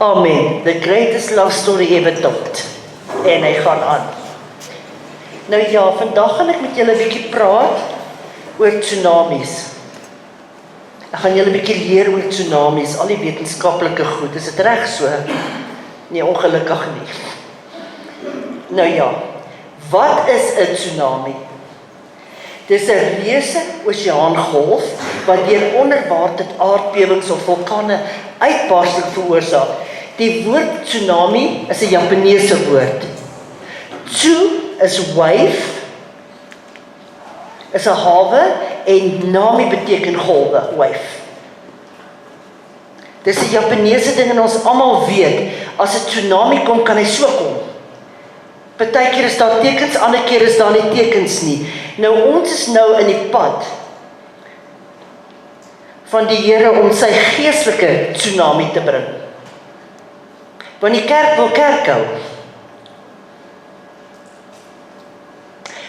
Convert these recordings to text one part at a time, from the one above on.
Amen. The greatest love story ever told. En hy gaan aan. Nou ja, vandag gaan ek met julle 'n bietjie praat oor tsunamies. Ek gaan julle 'n bietjie leer oor tsunamies, al die wetenskaplike goed. Is dit reg so? Nee, ongelukkig nie. Nou ja, wat is 'n tsunami? Dis 'n reuse oseaangolf wat deur onderwater aardbewings of vulkane uitbarsting veroorsaak. Die woord tsunami is 'n Japaneese woord. Tsu is wave, is 'n hawe en nami beteken golwe, wave. Dis 'n Japaneese ding en ons almal weet, as 'n tsunami kom, kan hy so kom. Partykeer is daar tekens, ander keer is daar nie tekens nie. Nou ons is nou in die pad van die Here om sy geestelike tsunami te bring. Want die kerk wil kerk hou.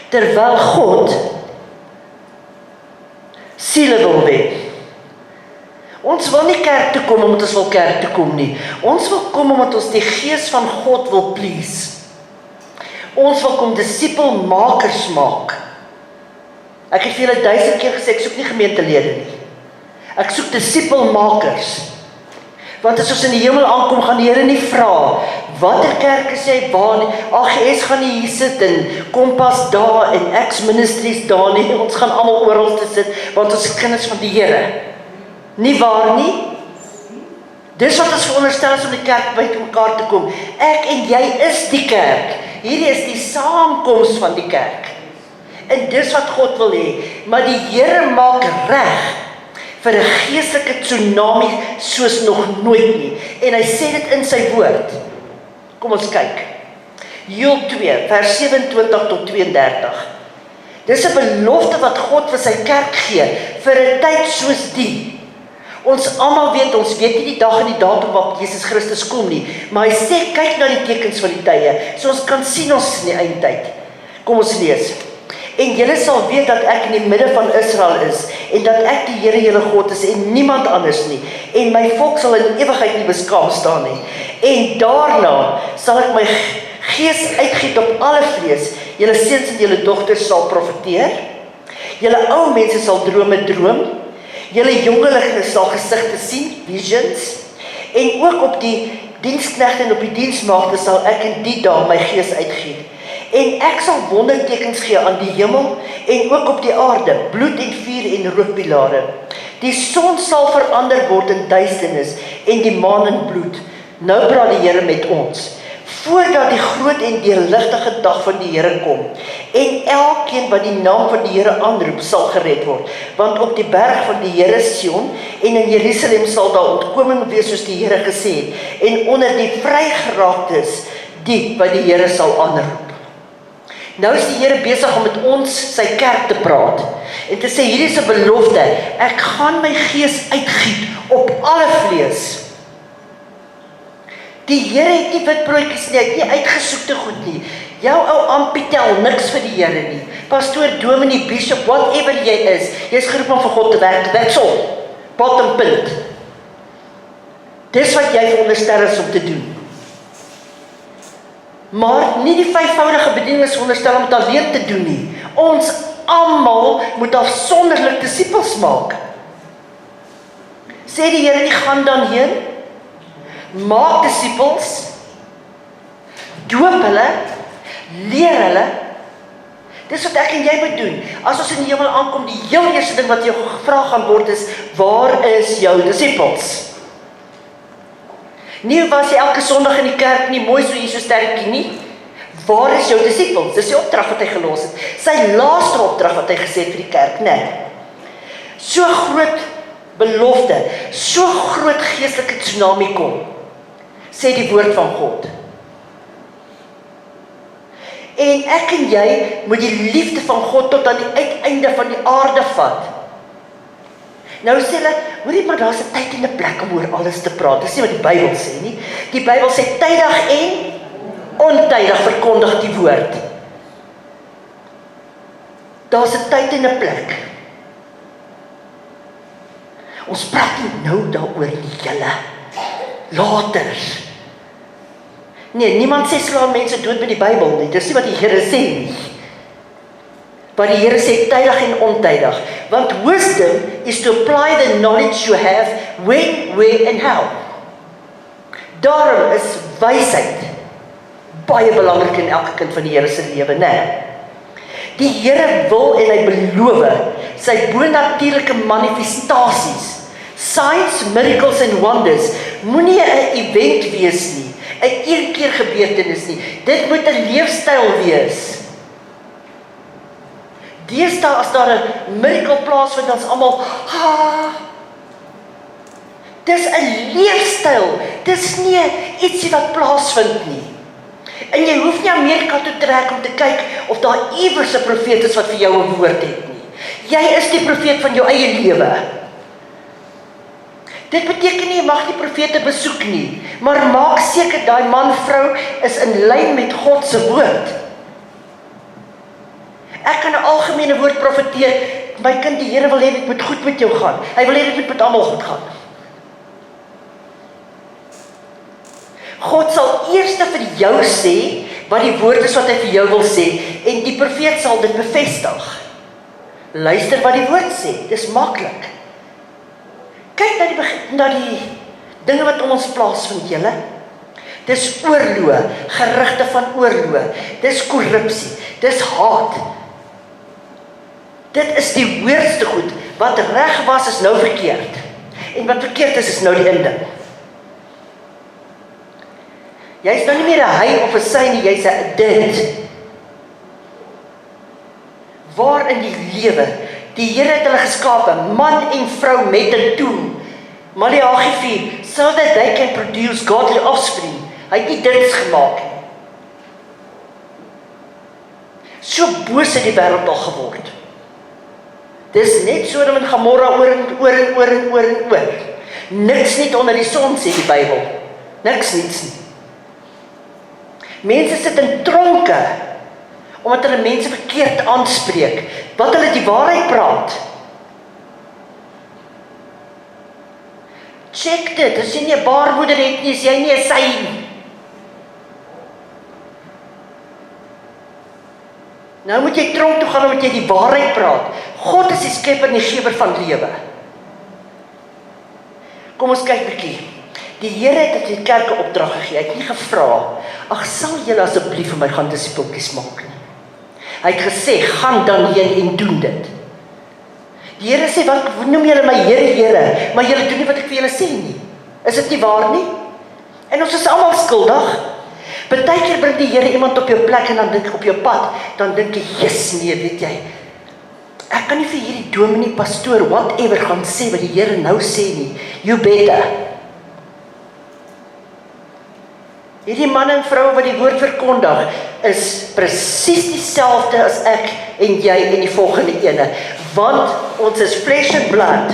Terwyl God siele wil wen. Ons wil nie kerk toe kom omdat ons wil kerk toe kom nie. Ons wil kom omdat ons die gees van God wil please. Ons wil kom disipelmakers maak. Ek het vir julle 1000 keer gesê, ek soek nie gemeentelede nie. Ek soek disipelmakers. Want as ons in die hemel aankom, gaan die Here nie vra, watter kerk is jy, waar nie, AGS gaan nie hier sit, en Kompas daar, en X-Ministries daar nie, ons gaan almal oral te sit, want ons is kinders van die Here. Nie waar nie? Dis wat ons veronderstel is om die kerk by mekaar te kom. Ek en jy is die kerk. Hierdie is die saamkoms van die kerk. En dis wat God wil hê. Maar die Here maak reg vir 'n geestelike tsunami soos nog nooit nie. En hy sê dit in sy woord. Kom ons kyk. Joel 2, vers 27 tot 32. Dis 'n belofte wat God vir sy kerk gee, vir 'n tyd soos die. Ons almal weet, ons weet nie die dag en die datum waarop Jesus Christus kom nie, maar hy sê, kyk na die tekens van die tye, so ons kan sien ons is in die eindtyd. Kom ons lees. En julle sal weet dat ek in die midde van Israel is, en dat ek die Here julle God is, en niemand anders nie, en my volk sal in ewigheid nie beskaam staan nie. En daarna sal ek my gees uitgiet op alle vlees, julle seuns en julle dogters sal profeteer, julle ou mense sal drome droom, julle jongelinge sal gesigte sien, visions, en ook op die diensknegte en op die diensmaagde sal ek in die dae my gees uitgiet. En ek sal wondertekens gee aan die hemel en ook op die aarde, bloed en vuur en rookpilare. Die son sal verander word in duisternis en die maan in bloed. Nou praat die Here met ons. Voordat die groot en deurligtige dag van die Here kom, en elkeen wat die naam van die Here aanroep, sal gered word. Want op die berg van die Here Sion en in Jerusalem sal daar ontkoming wees soos die Here gesê het, en onder die vrygeraaktes, die wat die Here sal aanroep. Nou is die Here besig om met ons, sy kerk, te praat, en te sê, hierdie is 'n belofte, ek gaan my gees uitgiet op alle vlees. Die Here het nie witbroodjies nie, hy het nie uitgesoekte goed nie. Jou ou ampitel, niks vir die Here nie. Pastoor, dominee, bishop, whatever jy is, jy is geroep om vir God te werk, that's all. Bottom punt. Dis wat jy veronderstel is om te doen. Maar nie die vyfvoudige bediening is veronderstel om dit alleen te doen nie. Ons almal moet afsonderlik disippels maak. Sê die Here nie, gaan dan heen, maak disippels, doop hulle, leer hulle. Dis wat ek en jy moet doen. As ons in die hemel aankom, die heel eerste ding wat jou gevra gaan word is, waar is jou disippels? Nie was jy elke Sondag in die kerk nie, mooi so hier so sterkie nie. Waar is jou disippels? Dis die opdrag wat hy gelos het. Sy laaste opdrag wat hy gesê het vir die kerk, nee. So groot belofte, so groot geestelike tsunami kom, sê die woord van God. En ek en jy moet die liefde van God tot aan die uiteinde van die aarde vat. Nou sê hulle, hoorie, maar daar is 'n tyd en 'n plek om oor alles te praat. Dis nie wat die Bybel sê nie. Die Bybel sê tydig en ontydig verkondig die woord. Daar's 'n tyd en 'n plek. Ons praat nie nou daaroor nie, julle. later. Nee, niemand sê slaan mense dood met die Bybel nie, dis nie wat die Here sê nie. Maar die Here sê tydig en ontydig, want wisdom is to apply the knowledge you have when, where and how. Daarom is wysheid baie belangrik in elke kind van die Here se lewe, né? Die Here wil en hy beloof sy bonatuurlike manifestasies, signs, miracles en wonders, moenie 'n event wees nie, 'n eenkeer gebeurtenis nie, dit moet 'n leefstyl wees. Deesdae as daar 'n miracle plaasvind, dan is almal, dis 'n leefstyl, dis nie ietsie wat plaasvind nie. En jy hoef nie Amerika toe trek om te kyk of daar iewers 'n profeet is wat vir jou 'n woord het nie. Jy is die profeet van jou eie lewe. Dit beteken nie jy mag die profete besoek nie, maar maak seker daai man, vrou is in lyn met God se woord. Ek kan 'n algemene woord profeteer, my kind, die Here wil hê dit moet goed met jou gaan. Hy wil hê dit moet met almal goed gaan. God sal eers vir jou sê wat die woord is wat hy vir jou wil sê, en die profeet sal dit bevestig. Luister wat die woord sê, dis maklik. Kyk na die dinge wat om ons plaasvind, julle. Dis oorloë, gerugte van oorloë, dis korrupsie, dis haat. Dit is die hoogste goed, wat reg was is nou verkeerd, en wat verkeerd is nou die inding. Jy is nou nie meer 'n hy of 'n sy nie, jy's 'n dit. Waar in die lewe, die Here het hulle geskape, man en vrou met 'n doel. Maleagi 4, so that they can produce godly offspring. Hy het nie dit gemaak nie. So boos het die wêreld al geword. Dis net Sodom en Gomorra oor. Niks niet onder die son, sê die Bybel. Niks niets nie. Mense sit in tronke, omdat hulle mense verkeerd aanspreek, wat hulle die waarheid praat. Check dit, as jy nie 'n baarmoeder het nie, is jy nie 'n sy nie. Nou moet jy tronk toe gaan, omdat jy die waarheid praat. God is die skepper en die gewer van lewe. Kom ons kyk 'n bietjie. Die Here het die kerk 'n opdrag gegee. Hy het nie gevra, ag sal julle asseblief vir my gaan disippeltjies maak nie. Hy het gesê, gaan dan heen en doen dit. Die Here sê, wat noem julle my Here, Here, maar julle doen nie wat ek vir julle sê nie. Is dit nie waar nie? En ons is almal skuldig. Partykeer bring die Here iemand op jou plek en dan dink ek op jou pad, dan dink jy, yes, nee, weet jy, ek kan nie vir hierdie dominee, pastoor, whatever gaan sê wat die Here nou sê nie. You better. Hierdie man en vrou wat die woord verkondig, is presies dieselfde as ek en jy en die volgende ene. Want ons is flesh and blood.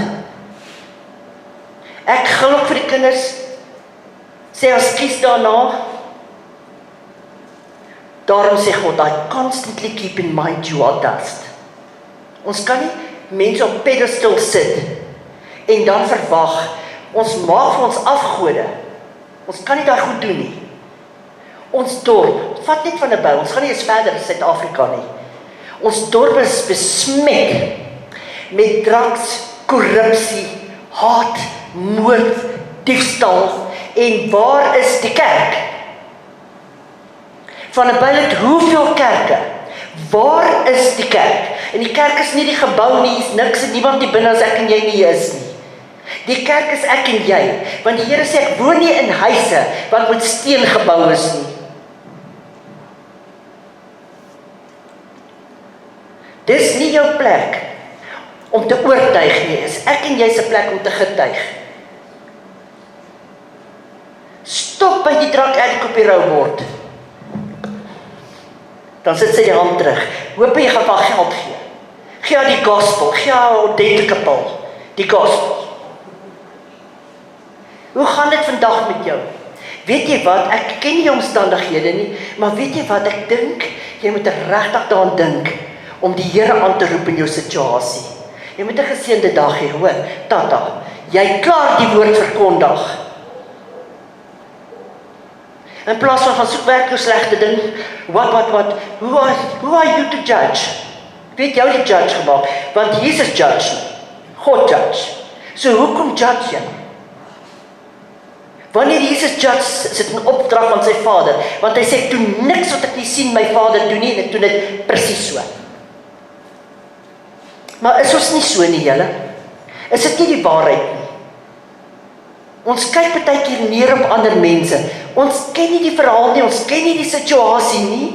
Ek gil ook vir die kinders, sê ons kies daarna. Daarom sê God, I constantly keep in mind you are dust. Ons kan nie mense op pedestal sit en dan verwag, ons maak vir ons afgode. Ons kan nie daar goed doen nie. Ons dorp, vat net van 'n bou, ons gaan nie eens verder in Suid-Afrika nie. Ons dorp is besmet met drugs, korrupsie, haat, moord, diefstal, en waar is die kerk? Van 'n bylet hoeveel kerke? Waar is die kerk? En die kerk is nie die gebou nie, is niks en niemand die binne as ek en jy nie is nie. Die kerk is ek en jy, want die Here sê ek woon nie in huise wat met steen gebou is nie. Dis nie jou plek om te oortuig nie, is ek en jy se plek om te getuig. Stop by die drank addict op die roubord. Dan sit sy die hand terug. Hoop jy gaan haar geld gee. Gee haar die gospel, gee haar deathly pil, die gospel. Hoe gaan dit vandag met jou? Weet jy wat, ek ken nie omstandighede nie, maar weet jy wat, ek dink, jy moet regtig daaraan dink, om die Here aan te roep in jou situasie. Jy moet 'n geseënde dag hê, hoor, tata, jy klaar die woord verkondig. In plaas van soek werk jou slegte ding, what, who are you to judge? Weet jou die judge gemaak, want Jesus judge, God judge. So hoekom judge jy? Wanneer Jesus judge, sit in opdrag van sy Vader, want hy sê, doen niks wat ek nie sien my Vader doen nie, en ek doen dit presies so. Maar is ons nie so nie, julle? Is dit nie die waarheid nie? Ons kyk baie keer neer op ander mense. Ons ken nie die verhaal nie, ons ken nie die situasie nie.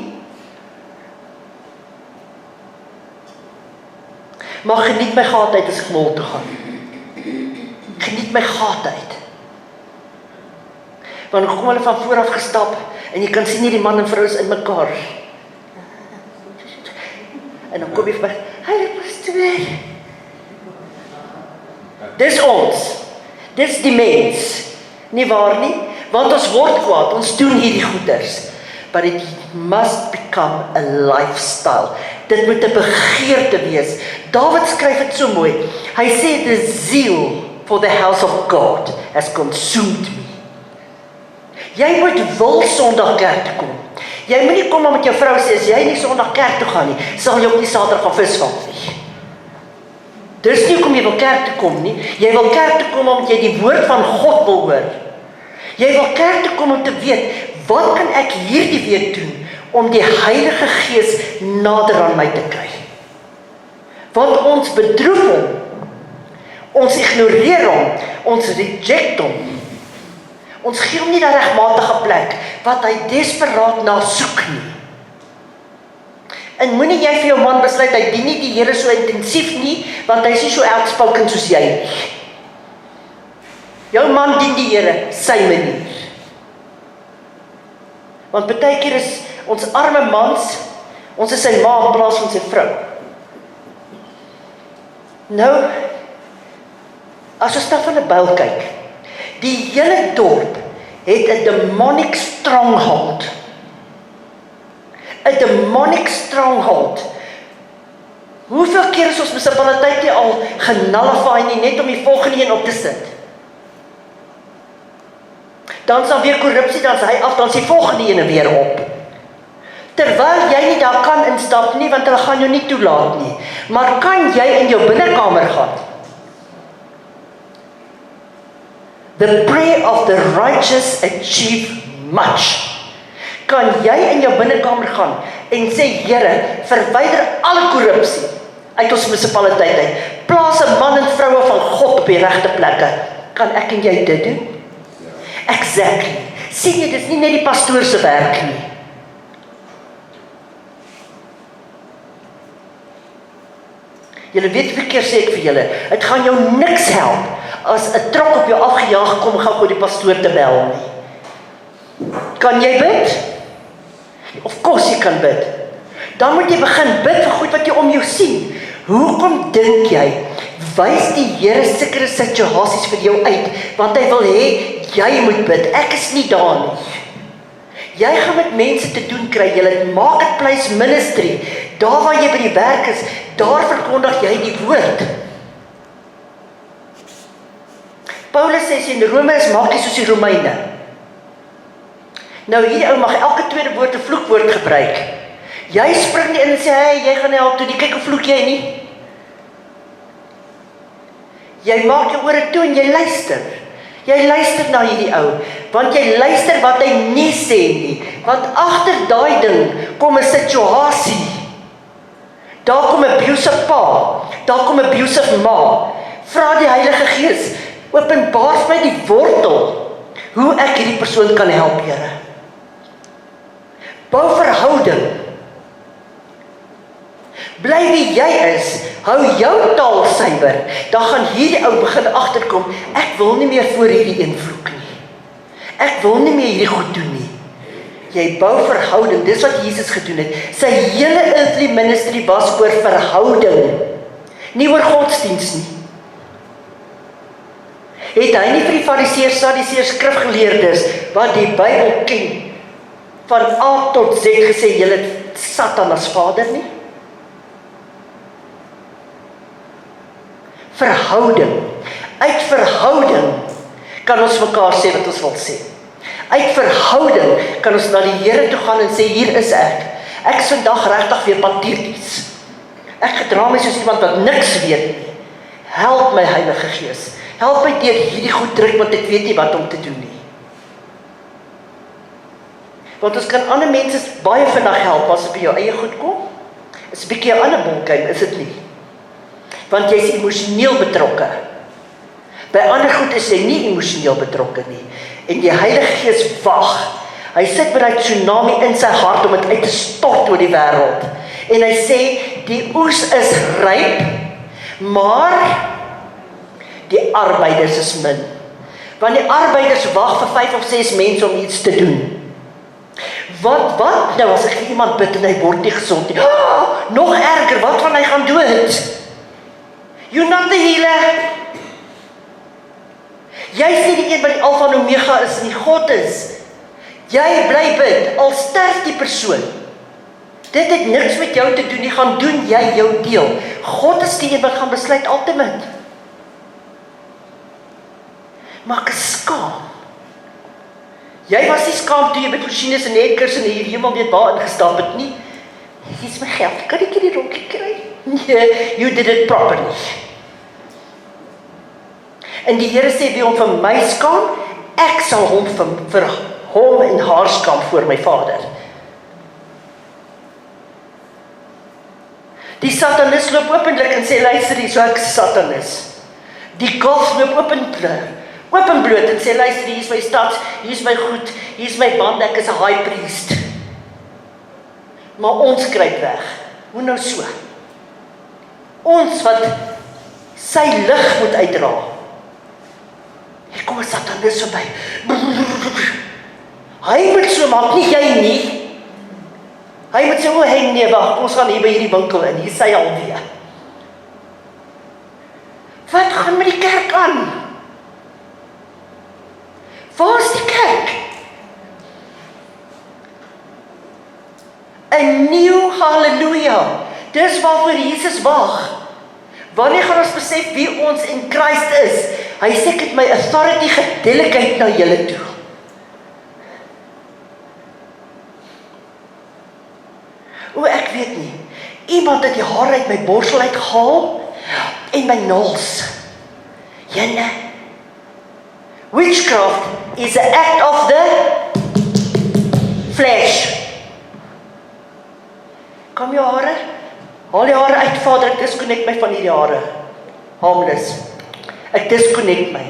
Maar geniet my gaatheid as ek mol toe gaan. Geniet my gaatheid. Want kom hulle van vooraf gestap, en jy kan sien nie die man en vrou is in mekaar. En dan kom jy vir, hulle pastoor. Dis ons. Dis die mens. Nie waar nie? Want ons word kwaad, ons doen hierdie goeders. But it must become a lifestyle. Dit moet 'n begeerte wees. David skryf dit so mooi. Hy sê, the zeal for the house of God has consumed me. Jy moet wil Sondag kerk toe kom. Jy moet nie kom met jou vrou sê, as jy nie Sondag kerk toe gaan nie, sal jy ook nie Saterdag gaan visvang nie. Dis nie hoekom jy wil kerk toe kom nie. Jy wil kerk toe kom omdat jy die woord van God wil hoor. Jy wil kerk toe kom om te weet, wat kan ek hierdie week doen om die Heilige Gees nader aan my te kry? Want ons bedroef hom, ons ignoreer hom, ons reject hom. Ons gee hom nie die regmatige plek wat hy desperaat na soek nie. En moenie jy vir jou man besluit, hy dien nie die Here so intensief nie, want hy is nie so outspoken soos jy nie. Jou man dien die Here, sy manier. Want baie keer is ons arme mans, ons is sy ma in plaas van sy vrou. Nou, as ons dan van 'n byl kyk, die hele dorp het 'n demonic stronghold. 'n demonic stronghold. Hoeveel keer is ons munisipaliteit nie al genullify nie, net om die volgende een op te sit? Dan is dan weer korrupsie, dan is hy af, dan is die volgende ene weer op. Terwyl jy nie daar kan instap nie, want hulle gaan jou nie toelaat nie. Maar kan jy in jou binnekamer gaan? The prayer of the righteous achieve much. Kan jy in jou binnekamer gaan en sê, Here, verwyder alle korrupsie uit ons munisipaliteit uit. Plaas 'n man en vroue van God op die regte plekke. Kan ek en jy dit doen? Exactly. Sien jy, dis nie net die pastoor se werk nie. Julle weet hoeveel keer sê ek vir julle, het gaan jou niks help as 'n trok op jou afgejaag kom, gaan oor die pastoor te bel nie. Kan jy bid? Of course jy kan bid. Dan moet jy begin bid vir goed wat jy om jou sien. Hoekom dink jy, wys die Here sekere situasies vir jou uit, want hy wil hê, jy moet bid, ek is nie daar nie. Jy gaan met mense te doen kry, jy het marketplace ministry, daar waar jy by die werk is, daar verkondig jy die woord. Paulus sê in Rome is maak jy soos die Romeine. Nou hierdie ou mag elke tweede woord 'n vloekwoord gebruik. Jy spring nie in en sê, hey, jy gaan help toe, kyk hoe vloek jy nie. Jy maak jou ore toe en jy luister. Jy luister na hierdie ou, want jy luister wat hy nie sê nie. Want agter daai ding kom 'n situasie. Daar kom 'n abusive pa, daar kom 'n abusive ma. Vra die Heilige Gees, openbaar vir my die wortel, hoe ek hierdie persoon kan help, Here. Bou verhouding. Bly wie jy is, hou jou taal suiwer, dan gaan hierdie ou begin agterkom, ek wil nie meer voor hierdie een vloek nie. Ek wil nie meer hierdie goed doen nie. Jy bou verhouding, dis wat Jesus gedoen het. Sy hele earthly ministry was oor verhouding, nie oor godsdiens nie. Het hy nie vir die Fariseërs, Sadduseërs, skrifgeleerdes, wat die Bybel ken, van A tot Z gesê, julle het Satan as vader nie? Verhouding. Uit verhouding kan ons mekaar sê wat ons wil sê. Uit verhouding kan ons na die Here toe gaan en sê, hier is ek. Ek is vandag regtig weer pateties. Ek gedra my soos iemand wat niks weet nie. Help my Heilige Gees. Help my deur hierdie goed druk, want ek weet nie wat om te doen nie. Want ons kan ander mense baie vinnig help as by jou eie goed kom. Is 'n bietjie 'n ander bolkuim, is dit nie? Want jy is emosioneel betrokke. By ander goed is jy nie emosioneel betrokke nie. En die Heilige Gees wag. Hy sit met daai tsunami in sy hart om dit uit te stort oor die wêreld. En hy sê, die oes is ryp, maar die arbeiders is min. Want die arbeiders wag vir 5 of 6 mense om iets te doen. Wat? Nou as ek vir iemand bid en hy word nie gesond nie. Nog erger, wat van hy gaan dood? You're not the healer. Jy sê die een wat die Alpha en Omega is en die God is. Jy bly bid, al sterf die persoon. Dit het niks met jou te doen nie, gaan doen jy jou deel. God is die een wat gaan besluit ultimate. Maar ek is skaam. Jy was nie skaam toe jy met Fortunes en Edgars en hier hemel weet waar ingestap het nie. Hier is my geld, kan ek hierdie rokkie kry? Nee, you did it properly. En die Here sê, wie hom vir my skaam, ek sal hom vir hom en haar skaam voor my Vader. Die Satanis loop openlik en sê, luister hier, so ek is Satanis. Die golf loop openbloot en sê, luister, hier is my stads, hier is my goed, hier is my band, ek is 'n high priest. Maar ons kruip weg. Hoe nou so? Ons wat sy lig moet uitdra. Hier kom 'n Satanis verby. Hy moet so maak, nie jy nie. Hy moet sê, hey nee, wag, ons gaan hier by hierdie winkel in, hier sy alweer. Wat gaan met die kerk aan? Waar is die kerk? 'n Nuwe halleluja. Dis waarvoor Jesus wag. Wanneer gaan ons besef wie ons in Christ is? Hy sê, ek het my authority gedelegate na julle toe. Ek weet nie. Iemand het die haar uit my borsel uitgehaal en my naels. Jenne. Witchcraft is an act of the flesh. Kom jou hare? Haal die hare uit, Vader, ek disconnect my van hierdie hare. Harmless. Ek disconnect my.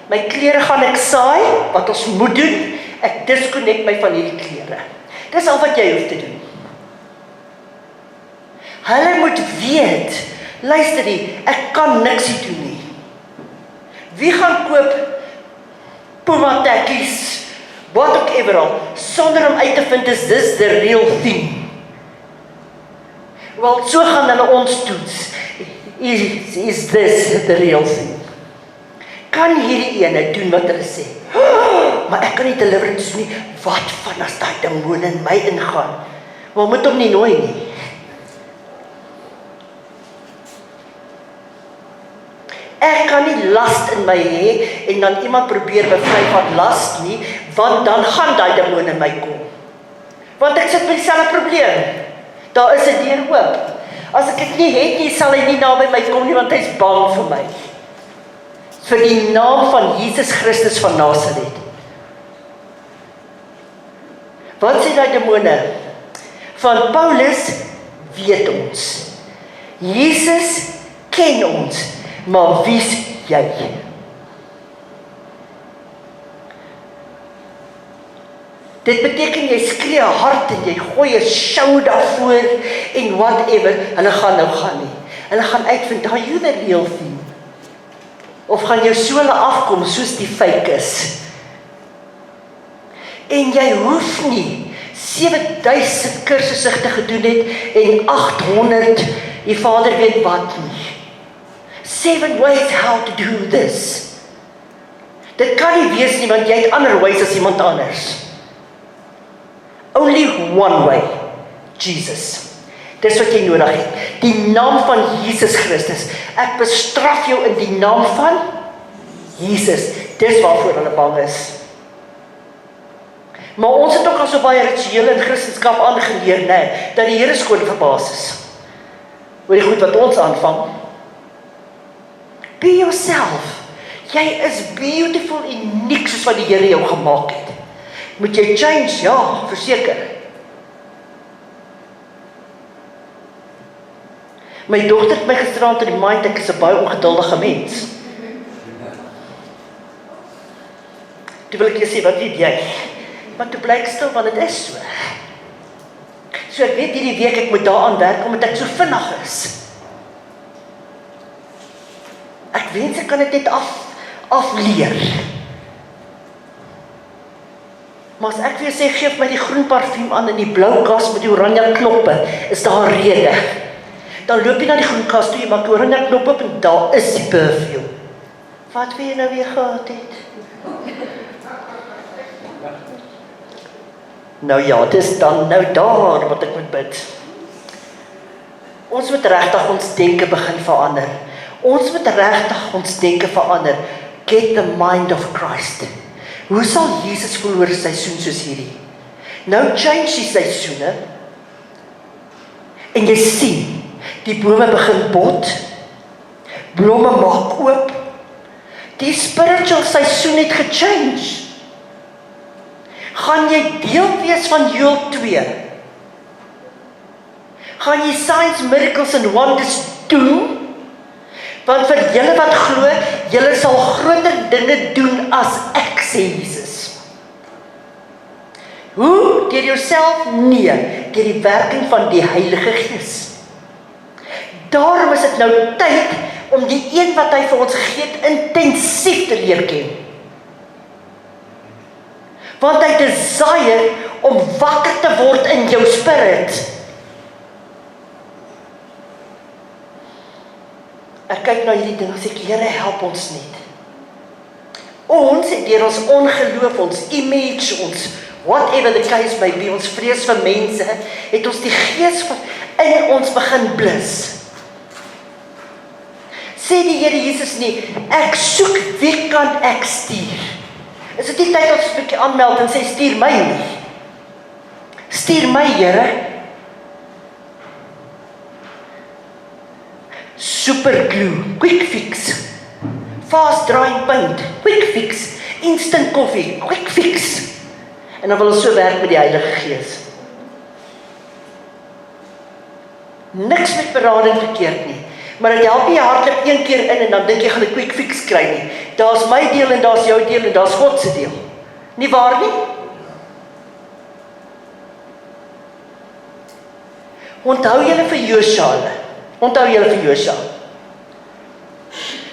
My klere gaan ek saai, wat ons moet doen. Ek disconnect my van hierdie klere. Dis al wat jy hoef te doen. Hulle moet weet, luister die, ek kan niks hier doen nie. Wie gaan koop Puma tekkies, wat ook ever al, sonder om uit te vind, is this the real thing? Wel, so gaan hulle ons toets. Is this the real thing? Kan hierdie ene doen wat hulle sê? Maar ek kan nie deliverance nie. Wat van as daai demone in my ingaan? Maar moet hom nie nooi nie. Ek kan nie last in my hê en dan iemand probeer bevry van last nie, want dan gaan daai demone in my kom. Want ek sit met dieselfde probleem. Daar is 'n deur oop. As ek dit nie het nie, sal hy nie naby my kom nie, want hy's bang vir my. Vir die naam van Jesus Christus van Nasaret. Wat sê daai demone? Van Paulus weet ons. Jesus ken ons. Maar wie's jy? Dit beteken jy skree hard en jy gooi 'n show daarvoor en whatever. Hulle gaan nou gaan nie. Hulle gaan uitvind, are you the real thing? Of gaan jou sole afkom soos die fake is? En jy hoef nie 7000 kursusse te gedoen het en 800, die Vader weet wat nie. 7 ways how to do this. Dit kan nie wees nie, want jy het ander ways as iemand anders. Only one way, Jesus. Dis wat jy nodig het. Die naam van Jesus Christus. Ek bestraf jou in die naam van Jesus. Dis waarvoor hulle bang is. Maar ons het ook al so baie rituele in Christendom aangeleer, dat die Here skoon verbaas is oor die goed wat ons aanvang. Be yourself. Jy is beautiful, uniek soos wat die Here jou gemaak het. Moet jy change? Ja, verseker. My dogter het my gisteraand remind, ek is 'n baie ongeduldige mens. Toe wil ek jy sê, wat weet jy? Maar toe blyk stil, want dit is so. So ek weet hierdie week ek moet daaraan werk, omdat ek so vinnig is. Ek wens ek kan dit net afleer. Maar as ek weer sê, geef my die groen parfuum aan en die blou kas met die oranje knoppe, is daar 'n rede. Dan loop jy na die groen kas toe, jy maak die oranje knop op en daar is die perfume. Wat wil jy nou weer gehad het? Nou ja, dis dan nou daar wat ek moet bid. Ons moet regtig ons denke begin verander. Ons moet regtig ons denke verander. Get the mind of Christ. Hoe sal Jesus voel oor 'n seisoen soos hierdie? Nou change die seisoene. En jy sien, die bome begin bot. Blomme maak oop. Die spiritual seisoen het gechange. Gaan jy deel wees van Joel 2? Gaan jy signs, miracles and wonders doen? Want vir julle wat glo, julle sal groter dinge doen as ek, sê Jesus. Hoe? Deur jouself? Nee, deur die werking van die Heilige Gees. Daarom is dit nou tyd om die een wat hy vir ons gegee het intensief te leer ken. Want hy desire om wakker te word in jou spirit. Ek kyk na hierdie ding en sê ek, Here, help ons net. Ons het deur ons ongeloof, ons image, ons whatever the case may be, ons vrees vir mense, het ons die gees in ons begin blus. Sê die Here Jesus nie, ek soek, wie kan ek stuur? Is dit nie tyd ons 'n bietjie aanmeld en sê, stuur my nie? Stuur my, Here. Super glue, quick fix. Fast drying paint, quick fix. Instant coffee, quick fix. En dan wil ons so werk met die Heilige Gees. Niks met berading verkeerd nie. Maar dit help nie, jy hardloop een keer in en dan dink jy gaan 'n quick fix kry nie. Daar's my deel en daar's jou deel en daar's God se deel. Nie waar nie? Onthou julle vir Josua. Onthou julle vir Josua.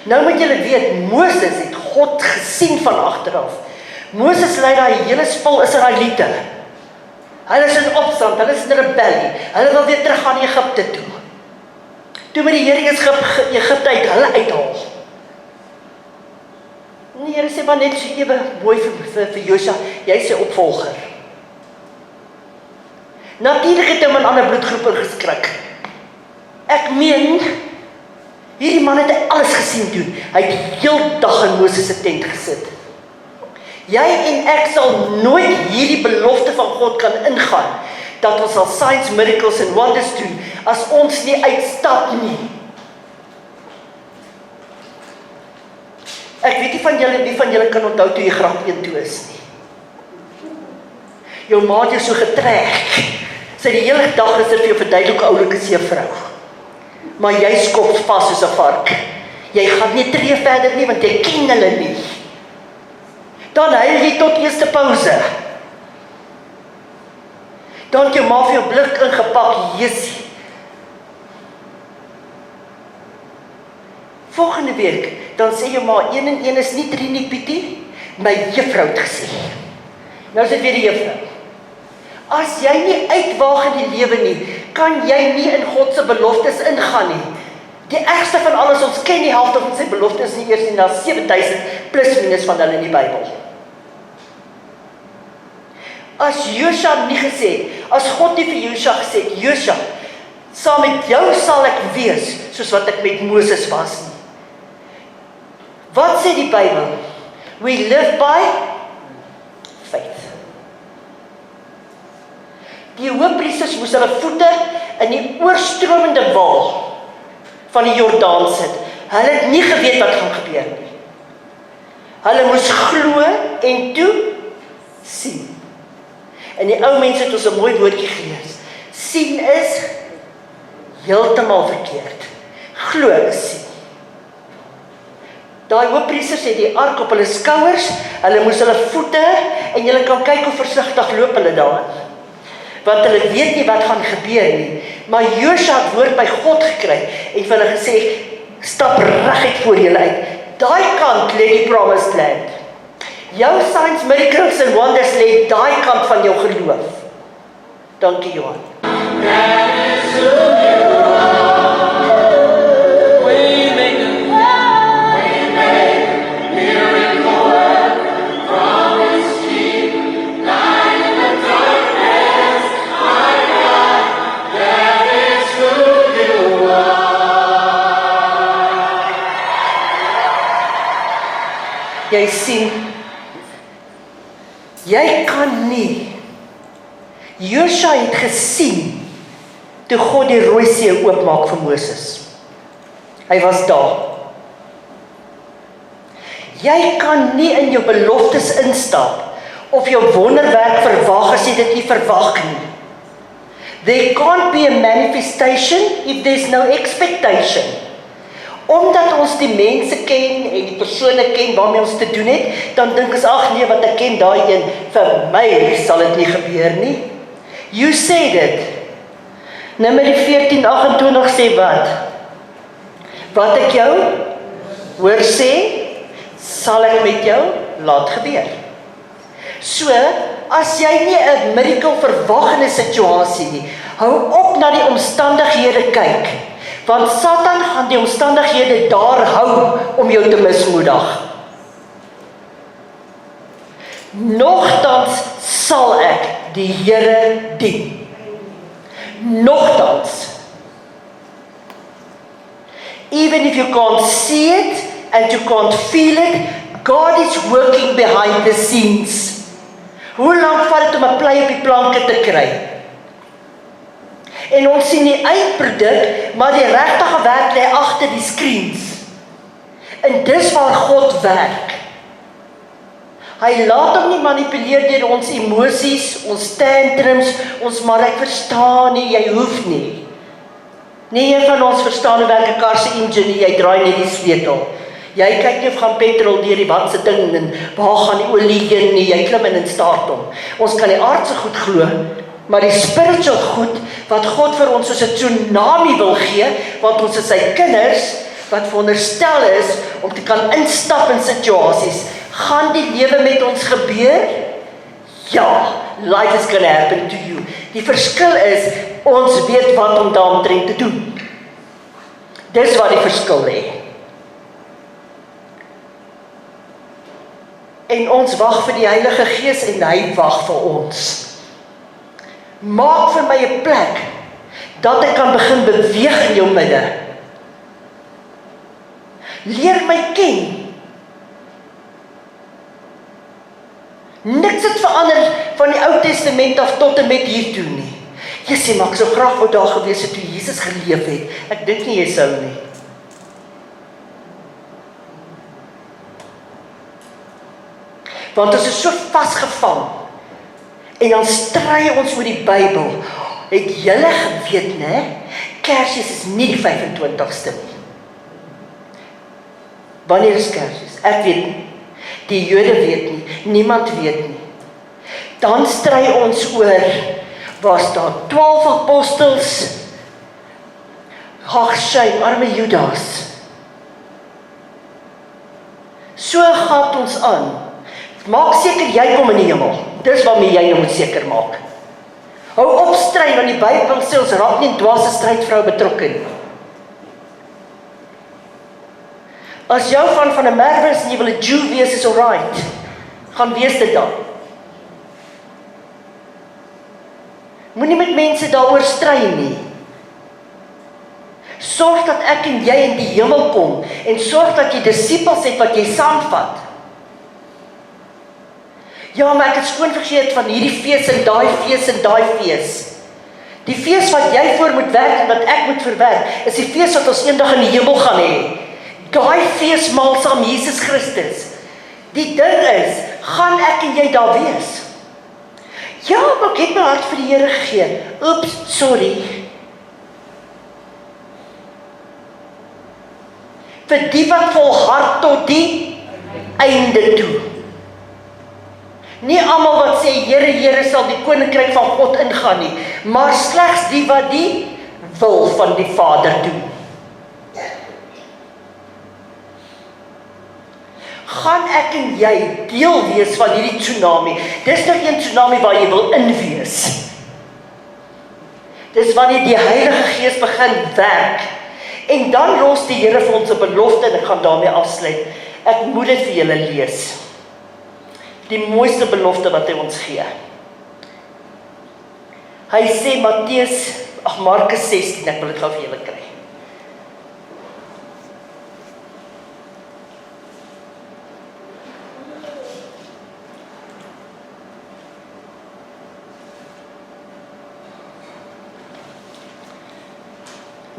Nou moet julle weet, Moses het God gesien van agteraf. Moses lei daai hele spul Israeliete. Hulle is in opstand, hulle is in rebellie. Hulle wil weer terug gaan Egipte toe. Toe met die Here Egipte uit hulle uithaal. En die Here sê maar net so ewe mooi vir Josua, jy is sy opvolger. Natuurlik het hom 'n ander bloedgroep geskrik. Ek meen, hierdie man het alles gesien doen. Hy het die hele dag in Moses se tent gesit. Jy en ek sal nooit hierdie belofte van God kan ingaan, dat ons sal signs, miracles en wonders doen, as ons nie uitstap nie. Ek weet nie van julle, wie van julle kan onthou toe jy graad 1 toe is nie. Jou ma het jou so getrek. Sy die hele dag is dit vir jou verduidelik hoe oulik is jy vrou. Maar jy skop vas soos 'n vark. Jy gaan nie tree verder nie, want jy ken hulle nie. Dan huil jy tot eerste pouse. Dan het jou ma vir jou blik ingepak, Jesusie. Volgende week, dan sê jou ma, 1 en 1 is nie 3 nie, Pietie. My juffrou het gesê. Nou is dit weer die juffrou. As jy nie uitwaag in die lewe nie, kan jy nie in God se beloftes ingaan nie. Die ergste van alles, ons ken die helfte van sy beloftes nie eers nie, na 7000 plus minus van hulle in die Bybel. As Josua nie gesê, as God nie vir Josua gesê het, Josua, saam met jou sal ek wees, soos wat ek met Moses was nie. Wat sê die Bybel? We live by faith. Die hoofpriesters moes hulle voete in die oorstromende wal van die Jordaan sit. Hulle het nie geweet wat gaan gebeur nie. Hulle moes glo en toe sien. En die ou mense het ons 'n mooi woordjie gelees. Sien is heeltemal verkeerd. Glo is sien. Daai hoofpriesters het die ark op hulle skouers, hulle moes hulle voete, en jy kan kyk hoe versigtig loop hulle daarin. Want hulle weet nie wat gaan gebeur nie. Maar Josua het woord by God gekry en vir hulle gesê, stap reguit voor julle uit. Daai kant lê die promised land. Jou signs, miracles and wonders lê daai kant van jou geloof. Dankie Johan. Jy sien, jy kan nie. Josua het gesien toe God die Rooi See oopmaak vir Moses. Hy was daar. Jy kan nie in jou beloftes instap of jou wonderwerk verwag as jy dit nie verwag nie. There can't be a manifestation if there's no expectation. Omdat ons die mense ken en die persone ken waarmee ons te doen het, dan dink ons, ag nee, wat ek ken daai een, vir my sal dit nie gebeur nie. You said it. Numeri 14:28 sê wat? Wat ek jou hoor sê, sal ek met jou laat gebeur. So, as jy nie 'n miracle verwag in 'n situasie nie, hou op na die omstandighede kyk. Want Satan gaan die omstandighede daar hou om jou te mismoedig. Nogtans sal ek die Here dien. Nogtans. Even if you can't see it and you can't feel it, God is working behind the scenes. Hoe lank vat dit om 'n plei op die planke te kry? En ons sien die eindproduk, maar die regte werk lê agter die screens. En dis waar God werk. Hy laat hom nie manipuleer deur ons emosies, ons tantrums, ons maar ek verstaan nie, jy hoef nie. Nie een van ons verstaan hoe werk 'n kar se engine nie, jy draai net die sleutel. Jy kyk nie of gaan petrol deur die wat se ding en waar gaan die olie heen nie, jy klim in en start hom. Ons kan die aardse goed glo, maar die spiritual goed, wat God vir ons soos 'n tsunami wil gee, want ons is sy kinders, wat veronderstel is, om te kan instap in situasies, gaan die lewe met ons gebeur? Ja, life is gonna happen to you. Die verskil is, ons weet wat om daaromtrent te doen. Dis wat die verskil lê. En ons wag vir die Heilige Gees en hy wag vir ons. Maak vir my 'n plek, dat ek kan begin beweeg in jou midde. Leer my ken. Niks het verander van die Ou Testament af tot en met hier toe nie. Jy sê, maar ek sou graag wou daar gewees het toe Jesus geleef het. Ek dink nie jy sou nie. Want ons is so vasgevang. En dan stry ons oor die Bybel. Het julle geweet, né? Kersfees is nie die 25ste nie. Wanneer is Kersfees? Ek weet nie. Die Jode weet nie. Niemand weet nie. Dan stry ons oor, was daar 12 apostels? Ag, shame, arme Judas. So gaan ons aan. Maak seker jy kom in die hemel. Dis waarmee jy moet seker maak. Hou op stry, want die Bybel sê ons raak nie in dwaase strydvrou betrokke nie. As jou van 'n Merwe is en jy wil 'n Jew wees, is alright. Gaan wees dit dan. Moenie met mense daaroor stry nie. Sorg dat ek en jy in die hemel kom en sorg dat jy disippels het wat jy saamvat. Ja, maar ek het skoon vergeet van hierdie fees en daai fees en daai fees. Die fees wat jy voor moet werk en wat ek moet verwerk, is die fees wat ons eendag in die hemel gaan hê. Daai feesmaal saam Jesus Christus. Die ding is, gaan ek en jy daar wees? Ja, maar ek het my hart vir die Here gegee. Oeps, sorry. Vir die wat volhard tot die einde toe. Nie almal wat sê, Here, Here, sal die koninkryk van God ingaan nie, maar slegs die wat die wil van die Vader doen. Gaan ek en jy deel wees van hierdie tsunami? Dis nou een tsunami waar jy wil inwees. Dis wanneer die Heilige Gees begin werk. En dan los die Here vir ons 'n belofte en ek gaan daarmee afsluit. Ek moet dit vir julle lees. Die mooiste belofte wat hy ons gee. Hy sê Markus 16, ek wil dit gou vir julle kry.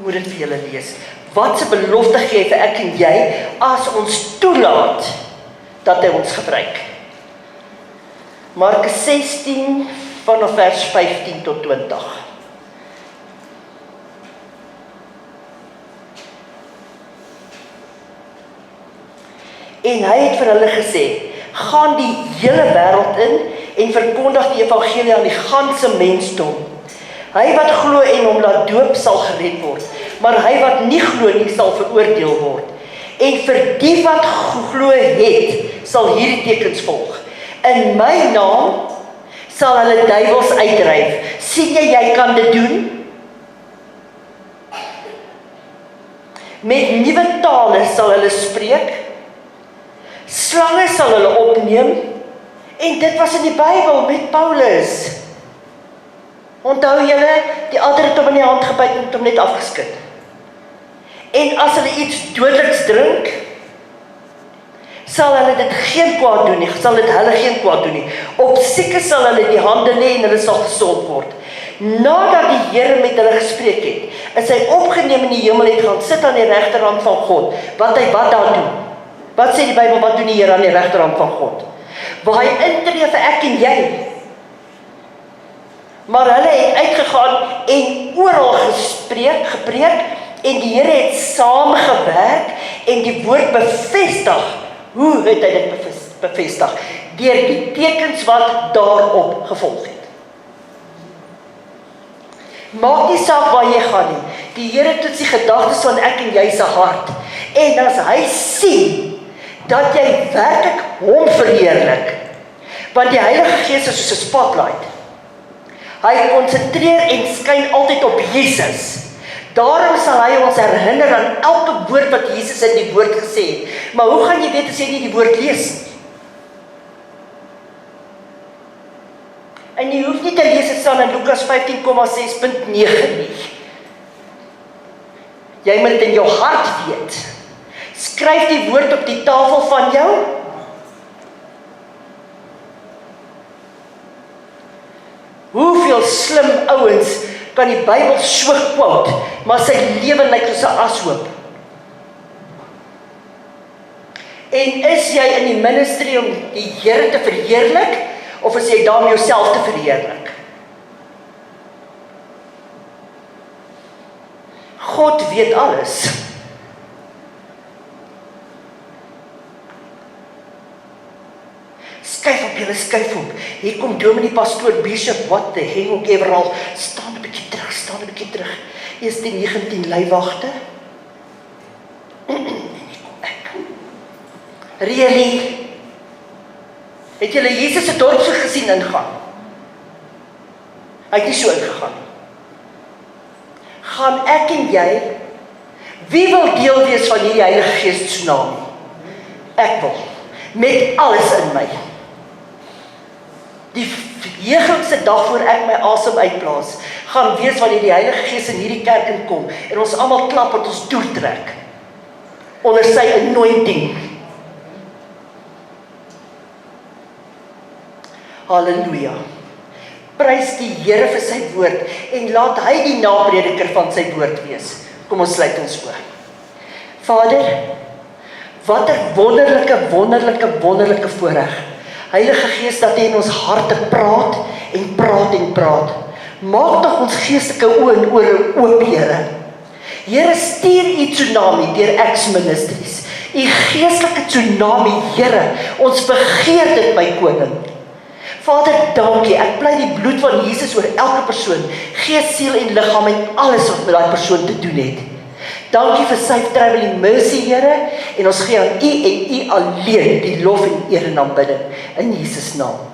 Moet dit vir julle lees. Wat 'n belofte gee vir ek en jy as ons toelaat dat hy ons gebruik. Markus 16 vanaf vers 15 tot 20. En hy het vir hulle gesê, gaan die hele wêreld in en verkondig die evangelie aan die ganse mensdom. Hy wat glo en hom laat doop sal gered word, maar hy wat nie glo nie sal veroordeel word. En vir die wat glo het, sal hierdie tekens volg. In my naam sal hulle duiwels uitdryf. Sien jy kan dit doen? Met nuwe tale sal hulle spreek. Slange sal hulle opneem. En dit was in die Bybel met Paulus. Onthou julle, die ander het hom in die hand gebyt en het hom net afgeskit. En as hulle iets dodeliks drink, sal hulle dit geen kwaad doen nie, sal dit hulle geen kwaad doen nie. Op siekes sal hulle die hande lê en hulle sal gesond word. Nadat die Here met hulle gespreek het, is hy opgeneem in die hemel en gaan sit aan die regterhand van God. Wat daar doen? Wat sê die Bybel, wat doen die Here aan die regterhand van God? Waar hy intree vir ek en jy. Maar hulle het uitgegaan en oral gepreek en die Here het saamgewerk en die woord bevestig. Hoe het hy dit bevestig? Deur die tekens wat daarop gevolg het. Maak nie saak waar jy gaan nie. Die Here toets die gedagtes van ek en jy se hart. En as hy sien dat jy werklik hom verheerlik, want die Heilige Gees is soos 'n spotlight. Hy konsentreer en skyn altyd op Jesus. Daarom sal hy ons herinner aan elke woord wat Jesus in die woord gesê het. Maar hoe gaan jy weet as jy nie die woord lees nie? En jy hoef nie te lees, dit staan in Lukas 15,6.9 nie. Jy moet dit in jou hart weet. Skryf die woord op die tafel van jou. Hoeveel slim ouens kan die Bybel so quote, maar sy lewe lyk soos 'n ashoop. En is jy in die ministry om die Here te verheerlik, of is jy daar om jouself te verheerlik? God weet alles. Skuif op julle, skuif op. Hier kom dominee, pastoor, bishop, what the hell, ook overal. Staan 'n bietjie terug. Eers die 19 leiwagte. En hier kom ek. Really? Het julle Jesus se dorp so gesien ingaan? Hy het nie so ingegaan. Gaan ek en jy, wie wil deel wees van hierdie Heilige Gees tsunami? Ek wil. Met alles in my. Die heerlikste dag voor ek my asem uitblaas, gaan wees wanneer die Heilige Gees in hierdie kerk inkom en ons almal klap en ons toetrek onder sy anointing. Halleluja. prys die Here vir sy woord en laat hy die naprediker van sy woord wees. Kom ons sluit ons oë. Vader, watter wonderlike voorreg. Heilige Gees, dat hy in ons harte praat en praat en praat. Maak tog ons geestelike oë en ore oop, Here. Here, stuur u tsunami deur ex-ministries. U geestelike tsunami, Here, ons begeer dit, my koning. Vader, dankie, ek pleit die bloed van Jesus oor elke persoon, gees, siel en liggaam en alles wat met daai persoon te doen het. Dankie vir Safe Traveling Mercy, Here, en ons gee aan u en u alleen die lof en eer en aanbidding in Jesus naam.